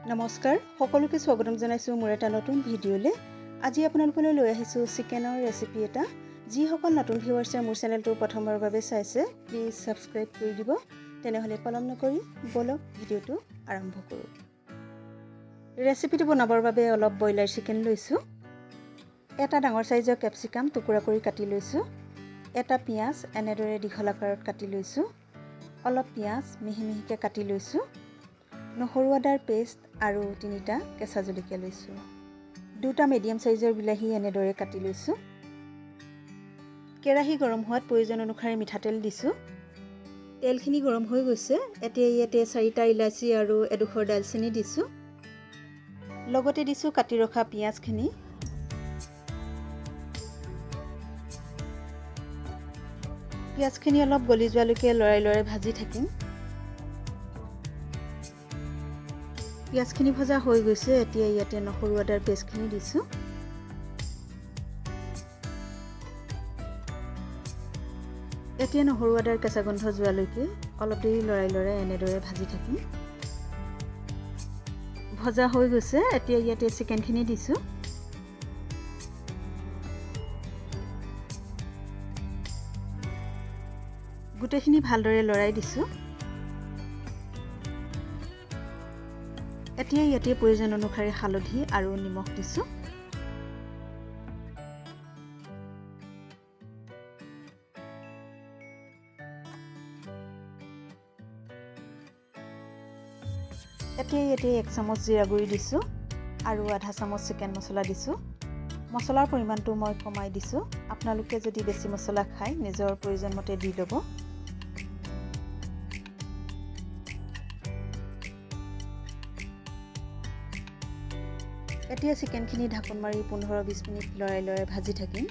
নমস্কাৰ সকলোকে স্বাগতম জনাইছো মোৰ এটা নতুন ভিডিঅ'লে। আজি আপোনালোকলৈ লৈ আহিছো চিকেনৰ ৰেচিপি এটা। যিসকল নতুন ভিউৱাৰ্ছে মোৰ চেনেলটো প্ৰথমবাৰৰ বাবে চাইছে প্লিজ সাবস্ক্ৰাইব কৰি দিব। তেনেহলে পলম নকৰি বলক ভিডিঅ'টো আৰম্ভ কৰোঁ। ৰেচিপিটো বনাবৰ বাবে অলপ বয়লাৰ চিকেন লৈছো। এটা ডাঙৰ সাইজৰ ক্যাপসিকাম টুকুৰা কৰি কাটি লৈছো। এটা পিয়াজ এনেদৰে দীঘল আকাৰত কাটি লৈছো। অলপ পিয়াজ মিহি মিহিকে কাটি লৈছো। নহৰু আদাৰ পেষ্ট আৰু 3টা কেঁচা জলকীয়া লৈছো। 2টা মিডিয়াম সাইজৰ বিলাহী এনেদৰে কাটি লৈছো। কেৰাহী গৰম হোৱাত প্ৰয়োজন অনুসাৰে মিঠাতেল দিছো। তেলখিনি গৰম হৈ গৈছে। এতিয়া ইয়াতে 4টা ইলাচি আৰু এডোখৰ দালচেনি দিছো। লগতে দিছো কাটি ৰখা পিয়াজখিনি। পিয়াজখিনি অলপ গলি যোৱালৈকে লৰাই ভাজি থাকিম। পিয়াজখিনি ভজা হৈ গৈছে। এতিয়া ইয়াতে নহৰু আদাৰ পেষ্টখিনি দিছো। এতিয়া নহৰু আদাৰ কেঁচা গন্ধ যোৱালৈকে অলপ দেৰি লৰাই এনেদৰে ভাজি থাকিম। ভজা হৈ গৈছে। এতিয়া ইয়াতে চিকেনখিনি দিছো। গোটেইখিনি ভালদৰে লৰাই দিছো। এতিয়া ইয়াতে প্ৰয়োজন অনুসাৰে হালধি আৰু নিমখ দিছো। এতিয়া ইয়াতে 1 চামুচ জিৰা গুড়ি দিছো আৰু আধা চামুচ চিকেন মছলা দিছো। মছলাৰ পৰিমাণটো মই কমাই দিছো। আপোনালোকে যদি বেছি মছলা খায় নিজৰ প্ৰয়োজন মতে দি ল'ব। এতিয়া চিকেনখিনি ঢাকন মাৰি 15-20 মিনিট লৰাই ভাজি থাকিম।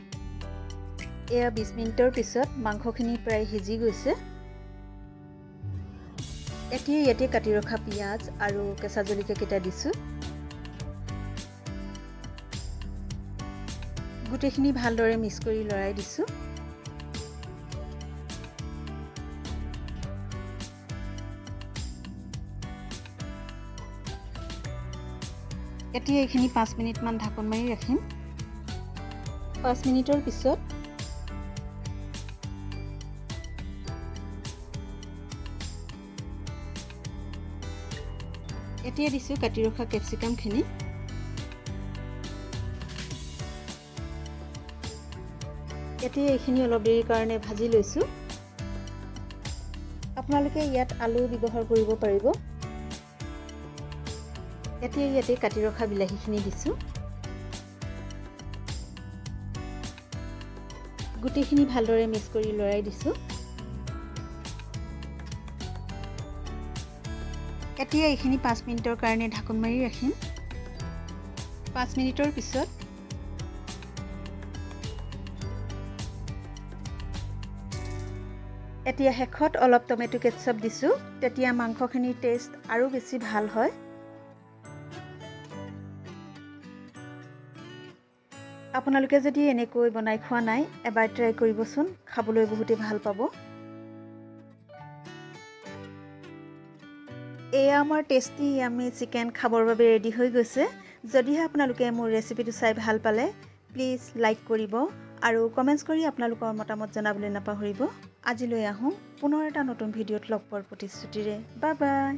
এয়া 20 মিনিটৰ পিছত মাংসখিনি প্ৰায় সিজি গৈছে। এতিয়া ইয়াতে কাটি ৰখা পিয়াজ আৰু কেঁচা জলকীয়া কেইটা দিছো। গোটেইখিনি ভালদৰে মিক্স কৰি লৰাই দিছো। এতিয়া এইখিনি 5 মিনিট মান ঢাকন মাৰি ৰাখিম। 5 মিনিটৰ পিছত এতিয়া দিছো কাটি ৰখা ক্যাপসিকামখিনি। এতিয়া এইখিনি অলপ দেৰিৰ কাৰণে ভাজি লৈছো। আপোনালোকে ইয়াত আলু ব্যৱহাৰ কৰিব পাৰিব। এতিয়া ইয়াতে কাটি ৰখা বিলাহীখিনি দিছো। গোটেইখিনি ভালদৰে মিক্স কৰি লৰাই দিছো। এতিয়া এইখিনি 5 মিনিটৰ কাৰণে ঢাকন মাৰি ৰাখিম। 5 মিনিটৰ পিছত এতিয়া শেষত অলপ টমেটো কেচাপ দিছো। তেতিয়া মাংসখিনিৰ টেষ্ট আৰু বেছি ভাল হয়। আপোনালোকে যদি এনেকৈ বনাই খোৱা নাই এবাৰ ট্ৰাই কৰিবচোন। খাবলৈ বহুতে ভাল পাব। এয়া আমাৰ টেষ্টি ইয়ামি চিকেন খাবৰ বাবে ৰেডি হৈ গৈছে। যদিহে আপোনালোকে মোৰ ৰেচিপিটো চাই ভাল পালে প্লিজ লাইক কৰিব আৰু কমেন্টছ কৰি আপোনালোকৰ মতামত জনাবলৈ নাপাহৰিব। আজিলৈ আহোঁ পুনৰ এটা নতুন ভিডিঅ'ত লগ পোৱাৰ প্ৰতিশ্ৰুতিৰে। Bye bye.